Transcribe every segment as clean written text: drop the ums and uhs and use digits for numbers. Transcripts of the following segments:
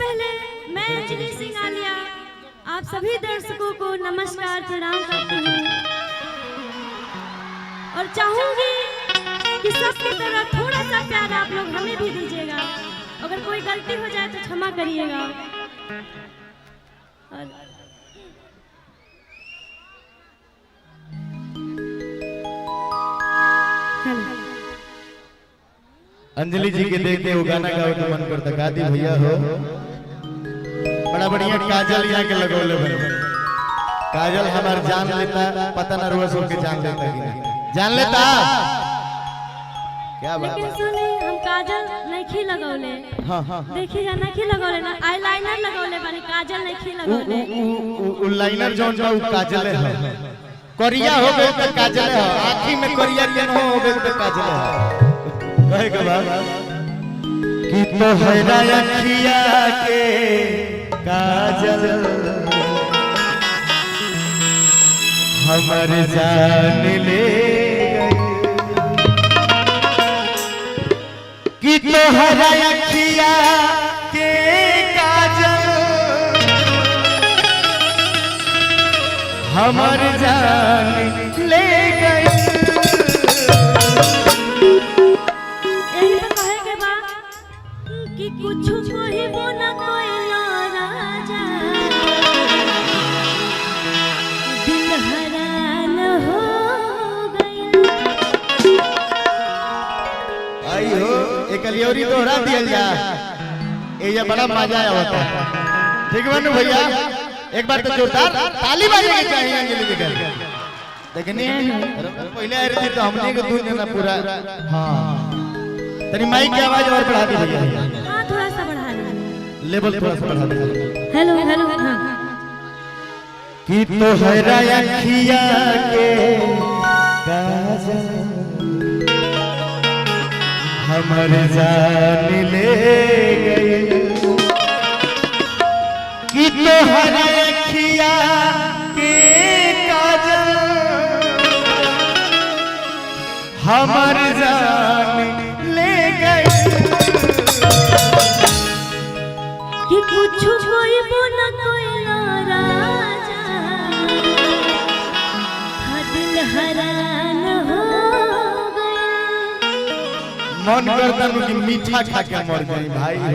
पहले मैं अंजलि सिंह आलिया आप सभी दर्शकों को नमस्कार प्रणाम करती हूँ और चाहूंगी कि सबकी तरह थोड़ा सा प्यार आप लोग हमें भी दीजिएगा। अगर कोई गलती हो जाए तो क्षमा करिएगा। अंजलि जी के देख के वो गाना गावे का मन करता। गादी भैया हो बड़ा बढ़िया काजल यहाँ के लगौले बने। काजल हमार जान लेता, पता ना रोज के जान लेता कि नहीं जान लेता। क्या बात लेकिन सुनी हम काजल नहीं लगौले। हाँ देखिए नहीं लगौले ना, आईलाइनर लगौले बानी, काजल नहीं लगौले। उ लाइनर जोन का काजल है। करिया हो गए तो काजल है, आँखी में करिया के न हो गए तो काजल है। कहे के बाद कि तो हैरा अखिया के काजल हमर जान ले कि तो हैरा अखिया के काजल हमर जान ले गई। कि कुछ कोई वो न कोई राजा दिल हैरान हो गया। आई हो एक लियोरी दोहरा दिया जा, ये बड़ा मजा आया होता। ठीक है भैया, एक बार तो जोरदार ताली बजानी चाहिए अंजलि जी के। देखनी पहले आ रही थी तो हमने को दूर देना पूरा। हाँ तेरी माइक की आवाज और बढ़ा दी भैया। हाँ थोड़ा सा बढ़ा दीजिए, लेवल थोड़ा सा बढ़ा दी। Hello hello. हाँ कि तो हैरा अखिया के काजल हमर जान ले गई। कि तो हैरा अखिया के काजल हमर जान कि कुछ कोई बोला कोई राजा दिल हैरान हो गया। मन करता है कि मीठा खा के मर जाए भाई हो।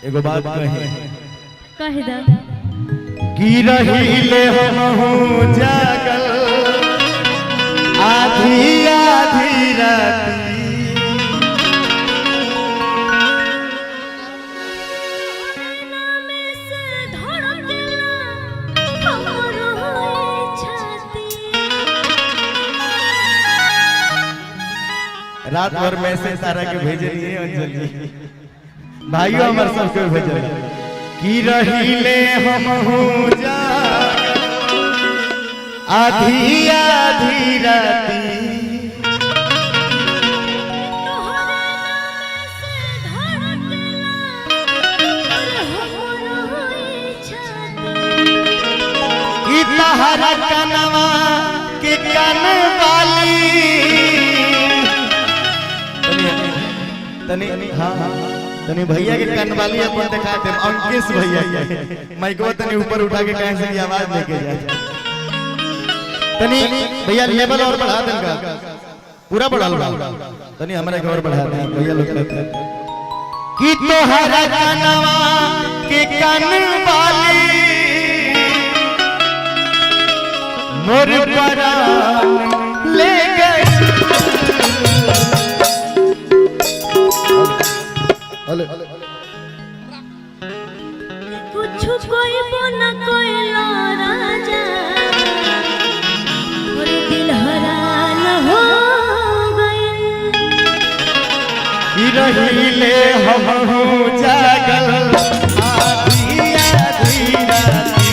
एगो बात कह दा कि रही ले हम जागल आधी रात भर मैसेज तारा के भेजे लिए अंजलि भाइयों हमर सबके भेजे की रहिले हम हो जा आधी आधी राती तहरा कनवा के कन वाली तनी हाँ तनी भैया के कन वाली अपन दिखा दे अंकिश भैया माइको तनी ऊपर उठा के कहीं से आवाज लेके जाए तनी भैया लेवल और बढ़ा देंगे पूरा बढ़ा लो तनी हमारे घर बढ़ा दे भैया लोग कि तोहरा कनवा के कन वाली मोर परान ले गए कुछ कोई बोना कोई राजा और दिल हरान हो गए रहिले हम हो जागल आधी आधी राती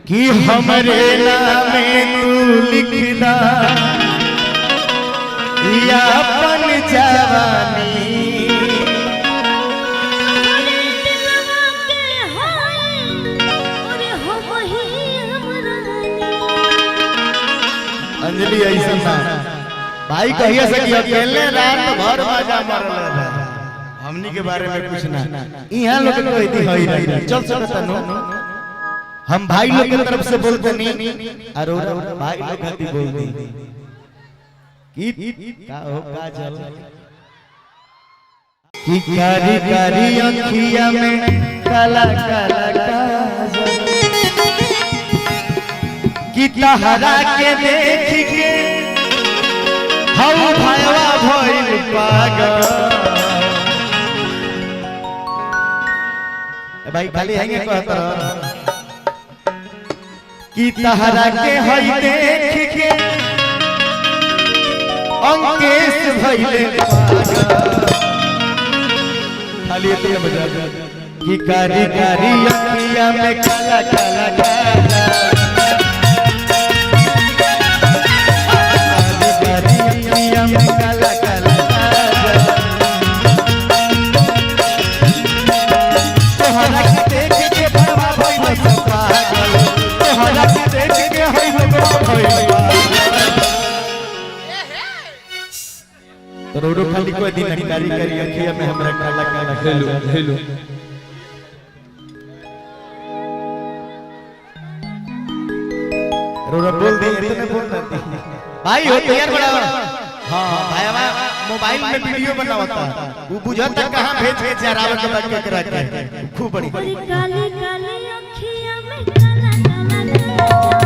कि हमरे नाम तू लिखदा या अपन जवानी अंजलि ऐसा ना भाई कहिए से कि अकेले रात भर मजा मारल रहा हमनी के बारे में कुछ ना यहाँ लोग कोई दी होई रही चल सकता नो हम भाई लोग की तरफ से बोलते नहीं अरोरा भाई लोग खाती बोलते की का हो का चल की कारी कारी अखिया में काला काला काजल की तहरा के देख के हम भाईवा भइल पागल भाई खाली आएंगे कहता कि तहरा के हई देख के अंकेश भइले खाली इतने बजा कि कारी कारी अखिया में काला काला काला कारी अखिया में काला काला तोहरा के देख के भरवा भइल पागल तोहरा के देख के हई भइल रोडो खाली कोई दिन कारी कारी अखिया में हमरा काला काला हेलो हेलो रोडो बोल दे इतने बोल देती भाई हो तैयार बड़ा हां भाई मोबाइल में वीडियो बनावता वो बुझता कहां भेज के जरावे के बाद के करा के खूब बड़ी काली काली अखियां में काला काला